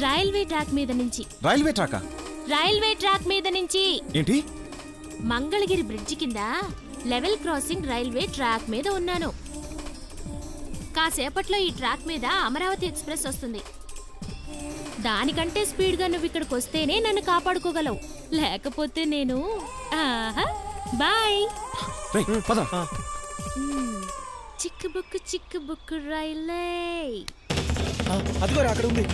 Railway track మీద నుంచి. Railway ట్రాకా? Railway track మీద నుంచి. ఏంటి? మంగళగిరి బ్రిడ్జి కింద లెవెల్ క్రాసింగ్ రైల్వే ట్రాక్ మీద ఉన్నాను. కాసేపట్లో ఈ ట్రాక్ మీద అమరావతి ఎక్స్ప్రెస్ వస్తుంది. దానికంటే స్పీడ్గా నువ్వు ఇక్కడికి వస్తేనే నన్ను కాపాడుకోగలవు, లేకపోతే నేను బాయ్. చిక్కు బుక్కు రైలే. అదిగోరా అక్కడ ఉంది.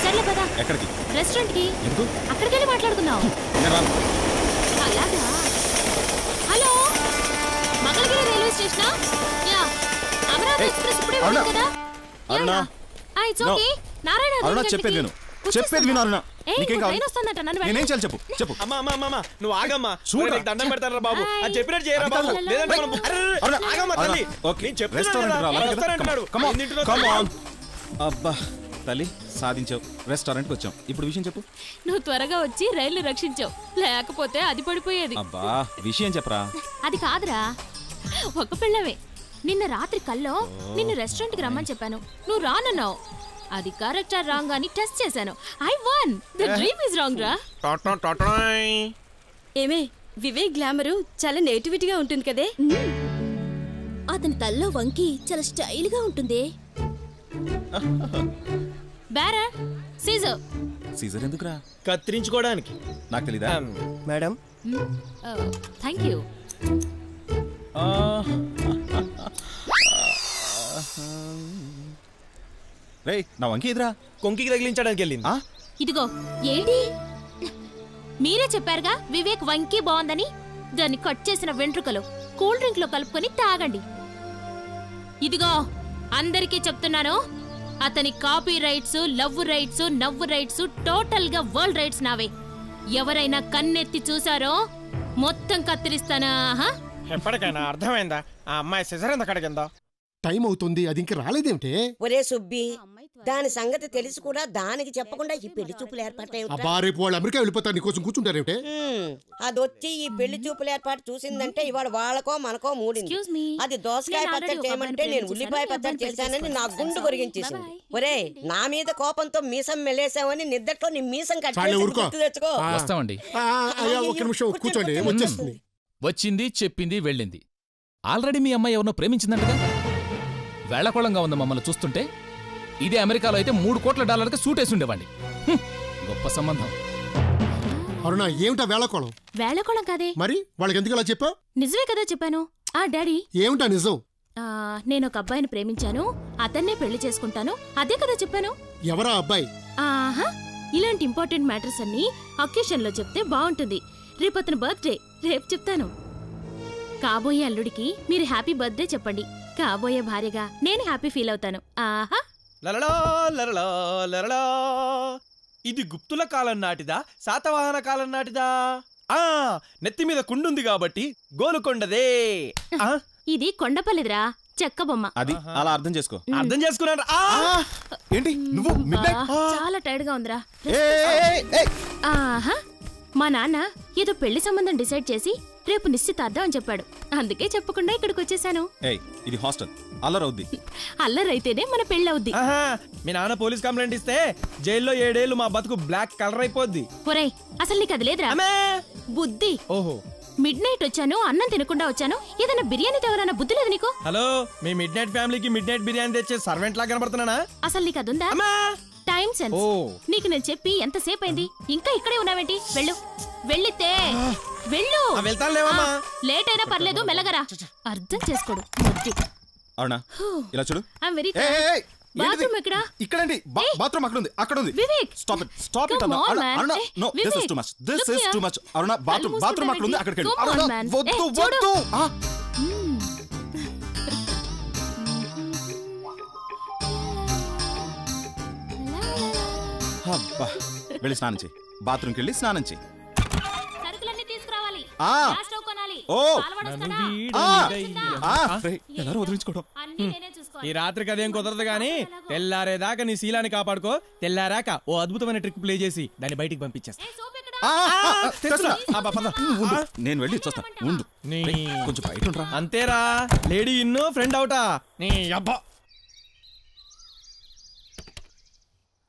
సర్లే పదా రెస్టారెంట్ కి. అక్కడికి వెళ్ళి మాట్లాడుకుందాం. అలాగా? Hello, Mangalagiri railway station. Yeah, Amaravati express ఇప్పుడే ఉంది కదా. అరుణ, ఇట్స్ ఓకే. నారాయణ, అరుణ చెప్పేది విను. చెప్పేది విను అరుణ. నీకేం కావాలి? నేనేం చేయాలి చెప్పు. చెప్పు. అమ్మా అమ్మా అమ్మా నువ్వు ఆగమ్మా. నీకు దండం పెడతారా బాబు. అది చెప్పినట్టు చేయరా బాబు. లేదంటే మనం ఆగమ్మా తల్లి. నేను చెప్తున్నాడు. అబ్బా తల్లి, సాధించావు. రెస్టారెంట్కి వచ్చాం. ఇప్పుడు విషయం చెప్పు. నువ్వు త్వరగా వచ్చి రైలు రక్షించావు, లేకపోతే అది పడిపోయేది. అబ్బా విషయం చెప్పరా. అది కాదురా, ఒక పిల్లవే. నిన్న రాత్రి కల్లో నిన్ను రెస్టారెంట్ కి రమ్మని చెప్పాను, నువ్వు రానన్నావు. అది కరెక్ట్ ఆ రాంగ్ అని టెస్ట్ చేశాను. I one. The dream is wrong రా. ఏమే, వివేక్ గ్లామరు చాలా నేటివిటీగా ఉంటుంది కదే. అతని తల్లో వంకి చాలా స్టైల్ గా ఉంటుంది. బేరా సీజర్. సీజర్ ఎందుకురా? కత్తిరించుకోవడానికి. నాకు తెలీదా మేడం? Thank you. రే, నా వంకి ఎదురా కొంకికి తగిలించడానికి వెళ్ళింది. ఇదిగో ఏంటి, మీరే చెప్పారుగా వివేక్ వంకి బాగుందని. దాన్ని కట్ చేసిన వెంట్రుకలు కూల్ డ్రింక్ లో కలుపుకొని తాగండి. ఇదిగో అందరికీ చెప్తున్నాను, అతని కాపీ రైట్స్, లవ్ రైట్స్, నవ్వు రైట్స్, టోటల్ గా వరల్డ్ రైట్స్ నావే. ఎవరైనా కన్నెత్తి చూసారో మొత్తం కత్తిరిస్తానా? ఎప్పటికైనా అర్థమైందా ఆ అమ్మాయి సిజర్ ఎంత కడిగిందో? టైం అవుతుంది, అది ఇంక రాలేదేమిటే? ఒరే సుబ్బి, దాని సంగతి తెలిసి కూడా దానికి చెప్పకుండా ఈ పెళ్లి చూపులు ఏర్పాటు. అబ్బా, రేపు వాళ్ళు అమెరికా వెళ్ళిపోతారు, నీకోసం కూర్చుంటారేమిటే? అదొచ్చి ఈ పెళ్లి చూపులు ఏర్పాటు చూసిందంటే ఇవాళ వాళ్ళకో మనకో మూడింది. అది దోసకాయ పచ్చడి చేయమంటే నేను ఉల్లిపాయ పచ్చడి చేశానని నా గుండు కొరిగించేసింది. ఒరే, నా మీద కోపంతో మీసం మెలేసావని నిద్దట్లో నీ మీసం కట్టి తెచ్చుకో. వస్తామండి. ఒక నిమిషం కూర్చోండి, వచ్చేస్తుంది. వచ్చింది, చెప్పింది, వెళ్ళింది. ఆల్రెడీ మీ అమ్మాయి ఎవరినో ప్రేమించిందంటగా. వేళకోళంగా ఉంది మమ్మల్ని చూస్తుంటే. ఇదే అమెరికాలో అయితే $3 కోట్ల సూటేసి ఉండేవాడిని. గొప్ప సంబంధం. అరుణ, ఏమిటా వేళకోళం? వేళకోళం కాదే. మరి వాళ్ళకి ఎందుకు అలా చెప్పావు? నిజమే కదా చెప్పాను. డాడీ, ఏమిటా నిజం? నేను ఒక అబ్బాయిని ప్రేమించాను, అతన్నే పెళ్లి చేసుకుంటాను, అదే కదా చెప్పాను. ఎవరా అబ్బాయి? ఇలాంటి ఇంపార్టెంట్ మ్యాటర్స్ అన్ని అకేషన్ లో చెప్తే బాగుంటుంది. రేపు అతని బర్త్డే, రేపు చెప్తాను. కాబోయే అల్లుడికి మీరు హ్యాపీ బర్త్డే చెప్పండి. కాబోయే భార్యగా నేను హ్యాపీ ఫీల్ అవుతాను. ఇది గుప్తుల కాలం నాటిదా, శాతవాహన కాలం నాటిదా? నెత్తి మీద కుండుంది కాబట్టి గోలుకొండదే. ఇది కొండపల్లిదిరా, చెక్క బొమ్మ. అది అలా అర్థం చేసుకో. అర్థం చేసుకున్నాడు. ఏంటి నువ్వు? చాలా టైర్డ్ గా ఉందిరా. మా నాన్న ఏదో పెళ్లి సంబంధం డిసైడ్ చేసి రేపు నిశ్చితార్థం అని చెప్పాడు. అందుకే చెప్పకుండా ఇక్కడికి వచ్చేసాను. ఇది హాస్టల్, అల్లరవుద్ది. అల్లరైతేనే మన పెళ్ళవుద్ది. మీ నాన్న పోలీస్ కంప్లైంట్ ఇస్తే జైల్లో 7 ఏళ్లు మా బతుకు బ్లాక్ కలర్ అయిపోద్ది. ఒరేయ్, అసలు నీకు అది లేదురా బుద్ధి. ఓహో, మిడ్ నైట్ వచ్చాను, అన్నం తినకుండా వచ్చాను. ఏదైనా బిర్యానీ తేవాలన్న బుద్ధి లేదు నీకు? హలో, మీ మిడ్ నైట్ ఫ్యామిలీకి మిడ్ నైట్ బిర్యానీ తెచ్చే సర్వెంట్ లాగా కనబడుతున్నానా? అసలు నీకు అది ఉందా? Time sense. నీకు నేను చెప్పి ఎంతసేపు అయింది, ఇంకా ఇక్కడే ఉన్నావేంటి? వెళ్ళు, వెళ్ళితే వెళ్ళు. లేట్ అయినా పర్లేదు, మెల్లగరా. అర్థం చేసుకోడు. అవునా? ఇలా చూడు. బాత్రూమ్ ఎక్కడ? ఇక్కడండి. బాత్రూమ్ అక్కడ ఉంది, అక్కడ ఉంది. Vivek, stop it, stop it. Aruna, no, this is too much, this is too much. Aruna, bathroom అక్కడ ఉంది, అక్కడికి వెళ్ళు. అరుణ, వద్దు వద్దు. అబ్బా, వెళ్ళి స్నానం చేయి. బాత్రూమ్కి వెళ్ళి స్నానం చేయి. సరుకులన్నీ తీసుకురావాలి. ఎలా వదిలించుకోవడం? ఈ రాత్రికి అదేం కుదరదు గానీ తెల్లారేదాకా నీ శీలాన్ని కాపాడుకో. తెల్లారాక ఓ అద్భుతమైన ట్రిక్ ప్లే చేసి దాన్ని బయటికి పంపించేస్తా. నేను వెళ్ళి చూస్తాను. ఉండు, కొంచెం బయట ఉండరా. అంతేరా, లేడీ ఇన్నో ఫ్రెండ్ అవుటా. నీ అబ్బా.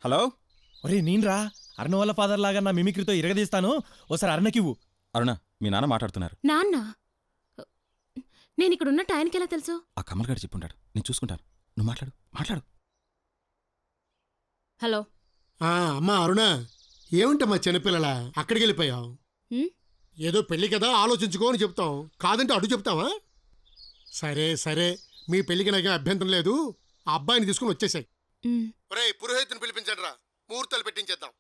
హలో, ఒరే నేనురా, అరుణ వాళ్ళ ఫాదర్ లాగా నా మిమిక్రీతో ఇరగదీస్తాను. ఓసారి అరుణకివ్వు. అరుణ, మీ నాన్న మాట్లాడుతున్నారు. నాన్న? నేను ఇక్కడ ఉన్నట్టు ఆయనకి ఎలా తెలుసు? ఆ కమల్ గారు చెప్పుంటాడు, నేను చూసుకుంటాను. నువ్వు మాట్లాడు. హలో. అమ్మా అరుణ, ఏమిటమ్మా చిన్నపిల్లలా అక్కడికి వెళ్ళిపోయావు? ఏదో పెళ్లి కదా, ఆలోచించుకో అని చెప్తాం, కాదంటే అడు చెప్తావా? సరే, మీ పెళ్లికి నాకేం అభ్యంతరం లేదు. ఆ అబ్బాయిని తీసుకుని వచ్చేసాయి. పురోహితుని పిలిపించండి రా, ముహూర్తాలు పెట్టించేద్దాం.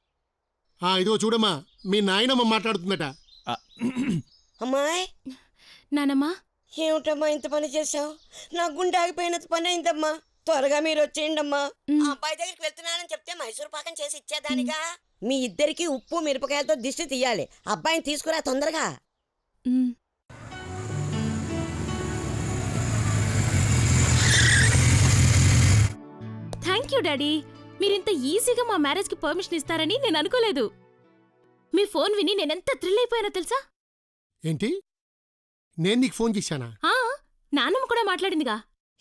ఇదిగో చూడమ్మా, మీ నాయనమ్మ మాట్లాడుతుందట. అమ్మాయి. నానమ్మా. ఏమిటమ్మా ఇంత పని చేసావు? నా గుండె ఆగిపోయినంత పని అయిందమ్మా. త్వరగా మీరు వచ్చేయండి అమ్మా. ఆ అబ్బాయి దగ్గరికి వెళ్తున్నానని చెప్తే మైసూర్ పాకం చేసి ఇచ్చేదానిగా. మీ ఇద్దరికి ఉప్పు మిరపకాయలతో దిష్టి తీయాలి. అబ్బాయిని తీసుకురా తొందరగా. Thank you daddy. మీరింత ఈజీగా మా మ్యారేజ్కి పర్మిషన్ ఇస్తారని నేను అనుకోలేదు. మీ ఫోన్ విని నేనెంత థ్రిల్ అయిపోయానో తెలుసా? ఏంటి, నేను నీకు ఫోన్ చేశానా? నాన్నమ్మ కూడా మాట్లాడిందిగా.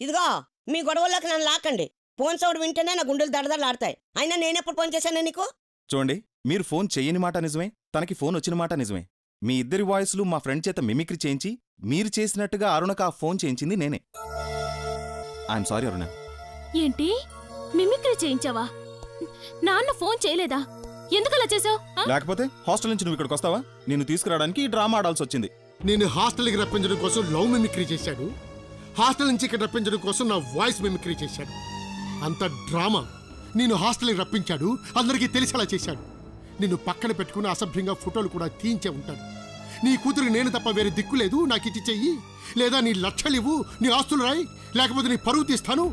ఇదిగో, మీ గొడవల్లోకి నన్ను లాక్కండి. ఫోన్ సౌండ్ వింటేనే నా గుండెలు దడదడలాడతాయి. అయినా నేనెప్పుడు ఫోన్ చేశాను నీకు? చూడండి, మీరు ఫోన్ చెయ్యని మాట నిజమే, తనకి ఫోన్ వచ్చిన మాట నిజమే. మీ ఇద్దరి వాయిస్లు మా ఫ్రెండ్ చేత మిమిక్రీ చేయించి మీరు చేసినట్టుగా అరుణకు ఆ ఫోన్ చేయించింది నేనే. ఐఎమ్ సారీ అరుణ. ఏంటి, మిమిక్రీ చేయించావా? నాన్న ఫోన్ చేయలేదా? ఎందుకలా చేసావు? లేకపోతే హాస్టల్ నుంచి నువ్వు ఇక్కడికి వస్తావా? నిన్ను తీసుకురావడానికి డ్రామా ఆడాల్సి వచ్చింది. నేను హాస్టల్కి రప్పించడం కోసం లవ్ మిమిక్రీ చేశాడు. హాస్టల్ నుంచి ఇక్కడ రప్పించడం కోసం నా వాయిస్ మిమిక్రీ చేశాడు. అంత డ్రామా. నేను హాస్టల్కి రప్పించాడు, అందరికీ తెలిసేలా చేశాడు. నిన్ను పక్కన పెట్టుకుని అసభ్యంగా ఫోటోలు కూడా తీయించే ఉంటాడు. నీ కూతురికి నేను తప్ప వేరే దిక్కు లేదు, నాకు ఇచ్చి చెయ్యి, లేదా నీ లక్షలివ్వు, నీ ఆస్తులు రాయి, లేకపోతే నీ పరువు తీస్తాను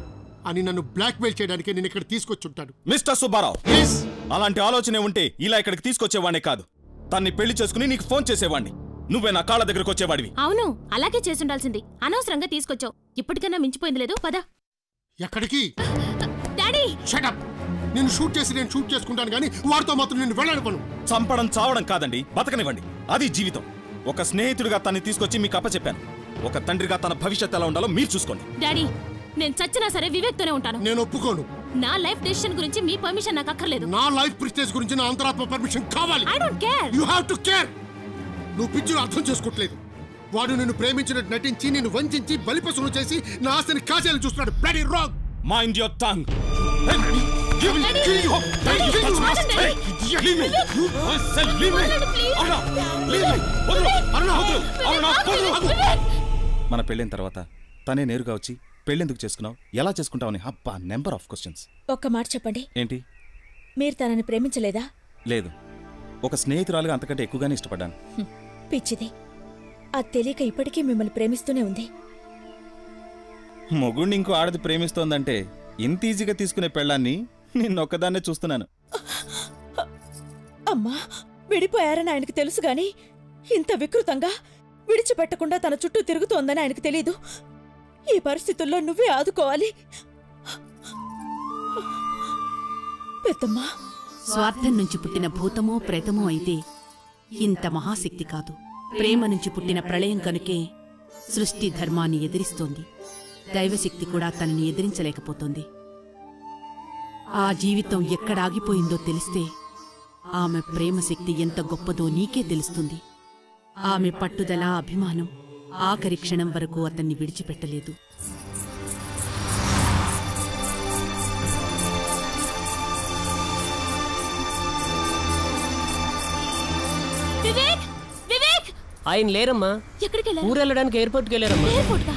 అని నన్ను బ్లాక్మెయిల్ చేయడానికి నేను ఇక్కడ తీసుకొచ్చుంటాడు. మిస్టర్ సుబ్బారావు, అలాంటి ఆలోచనే ఉంటే ఇలా ఇక్కడికి తీసుకొచ్చేవాడిని కాదు. తన్ని పెళ్లి చేసుకుని నీకు ఫోన్ చేసేవాడిని. నువ్వే నా కాళ్ళ దగ్గరకు వచ్చేవాడివి. అవును, అలాగే చేసుండాల్సింది. అనవసరంగా తీసుకొచ్చావు. ఇప్పటికన్నా మించిపోయింది లేదు. పద. ఎక్కడికి? Daddy shut up. నేను షూట్ చేసి నేను షూట్ చేసుకుంటాను కానీ వాడితో మాత్రం నేను వెళ్ళాను. చంపడం చావడం కాదండి, బతకనివ్వండి. అది జీవితం. ఒక స్నేహితుడిగా తన్ని తీసుకొచ్చి మీకు అప్పచెప్పాను. ఒక తండ్రిగా తన భవిష్యత్ ఎలా ఉండాలో మీరు చూసుకోండి. డాడీ, నేను చచ్చినా సరే వివేక్ తోనే ఉంటాను. నేను ఒప్పుకోను. నా లైఫ్ డెసిషన్ గురించి మీ పర్మిషన్ నాకు అక్కర్లేదు. నా లైఫ్ ప్రెస్టేజ్ గురించి నా అంతరాత్మ పర్మిషన్ కావాలి. I don't care. You have to care. నువ్వు పిచ్చిని అర్థం చేసుకోవట్లేదు. వాడు నిన్ను ప్రేమించినట్టు నటించి నిన్ను వంచి బలిపశువును చేసి నా ఆస్తిని కాసేయాలని చూస్తున్నాడు. Bloody wrong. Mind your tongue. మన పెళ్ళైన తర్వాత తనే నేరుగా వచ్చి పెళ్ళెందుకు చేసుకున్నావు, ఎలా చేసుకుంటావని అబ్బా నెంబర్ ఆఫ్ క్వశ్చన్స్. ఒక్క మాట చెప్పండి. ఏంటి? మీరు తనని ప్రేమించలేదా? లేదు, ఒక స్నేహితురాలుగా అంతకంటే ఎక్కువగానే ఇష్టపడ్డాను. పిచ్చిది, అది తెలియక ఇప్పటికీ మిమ్మల్ని ప్రేమిస్తూనే ఉంది. మొగుణ్ణి ఇంకో ఆడది ప్రేమిస్తోందంటే ఇంత ఈజీగా తీసుకునే పెళ్ళాన్ని నిన్నొక్కదాన్నే చూస్తున్నాను. అమ్మా, విడిపోయారని ఆయనకు తెలుసు గాని ఇంత వికృతంగా విడిచిపెట్టకుండా తన చుట్టూ తిరుగుతోందని ఆయనకు తెలీదు. ఈ పరిస్థితుల్లో నువ్వే ఆదుకోవాలి. పెద్దమ్మా, స్వార్థం నుంచి పుట్టిన భూతమో ప్రేతమో అయితే ఇంత మహాశక్తి కాదు. ప్రేమ నుంచి పుట్టిన ప్రళయం కనుకే సృష్టి ధర్మాన్ని ఎదిరిస్తోంది. దైవశక్తి కూడా తనని ఎదిరించలేకపోతోంది. ఆ జీవితం ఎక్కడాగిపోయిందో తెలిస్తే ఆమె ప్రేమశక్తి ఎంత గొప్పదో నీకే తెలుస్తుంది. ఆమె పట్టుదల, అభిమానం ఆఖరి క్షణం వరకు అతన్ని విడిచిపెట్టలేదు. వివేక్, వివేక్! ఆయన లేరమ్మా. ఎక్కడికి వెళ్ళారు? ఊరు వెళ్ళడానికి ఎయిర్పోర్ట్కి వెళ్ళారమ్మా. ఎయిర్పోర్ట్ కా?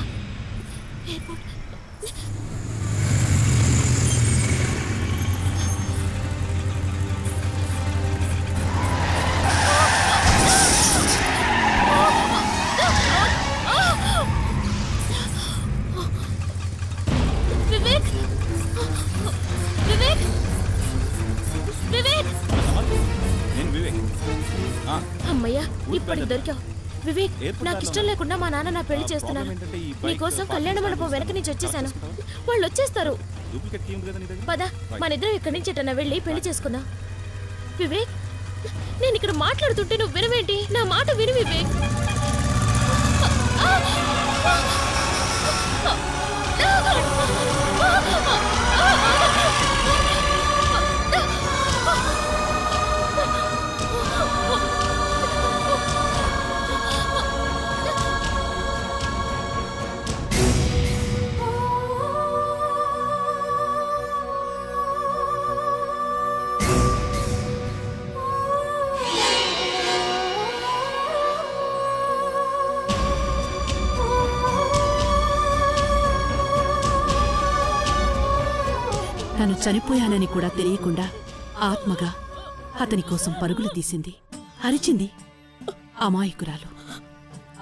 వివేక్, వివేక్, వివేక్! నేను వివేక్. అమ్మయ్యా, ఇప్పుడు దొరికావు. వివేక్, నాకు ఇష్టం లేకుండా మా నాన్న నా పెళ్లి చేస్తున్నారు. నీకోసం కళ్యాణ మండపం వెనక నుంచి వచ్చేసాను. వాళ్ళు వచ్చేస్తారు. పద, మనిద్దరం ఇక్కడి నుంచి ఎటన్నా వెళ్ళి పెళ్లి చేసుకుందాం. వివేక్, నేను ఇక్కడ మాట్లాడుతుంటే నువ్వు వినవేంటి? నా మాట విను వివేక్. తను చనిపోయానని కూడా తెలియకుండా ఆత్మగా అతని కోసం పరుగులు తీసింది. అరిచింది. అమాయకురాలు,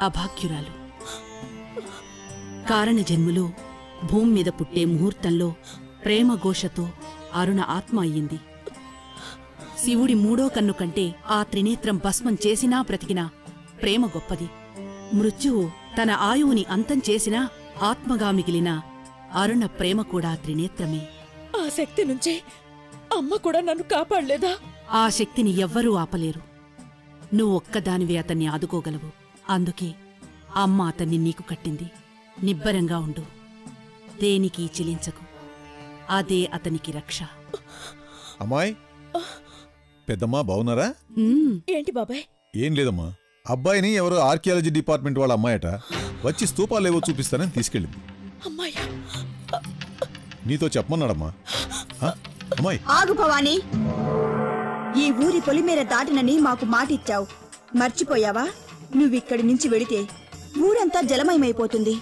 అభాగ్యురాలు. కారణ జన్ములో భూమి మీద పుట్టే ముహూర్తంలో ప్రేమఘోషతో అరుణ ఆత్మ అయ్యింది. శివుడి మూడో కన్ను కంటే ఆ త్రినేత్రం భస్మం చేసినా బ్రతికినా ప్రేమ గొప్పది. మృత్యువు తన ఆయువుని అంతం చేసినా ఆత్మగా మిగిలిన అరుణ ప్రేమ కూడా త్రినేత్రమే. ఆ శక్తి నుంచి అమ్మ కూడా నన్ను కాపాడలేదా? ఆ శక్తిని ఎవ్వరూ ఆపలేరు. నువ్వొక్కదానివే అతన్ని ఆదుకోగలవు. అందుకే అమ్మ అతన్ని నీకు కట్టింది. నిబ్బరంగా ఉండు, దేనికి చిలించకు. అదే అతనికి రక్ష. అమ్మాయి, పెద్దమ్మా బావున్నారా? ఏంటి బాబాయ్? ఏం లేదమ్మా, అబ్బాయిని ఎవరో ఆర్కియాలజీ డిపార్ట్మెంట్ వాళ్ళ అమ్మాయట వచ్చి స్తూపాలేవో చూపిస్తానని తీసుకెళ్ళింది. అమ్మాయ్యా, నీతో చెప్పమన్నాడమ్మా. అమ్మాయి ఆగు భవానీ, ఈ ఊరి పొలిమేర దాటినని మాకు మాటిచ్చావు, మర్చిపోయావా? నువ్విక్కడి నుంచి వెడితే ఊరంతా జలమయమైపోతుంది.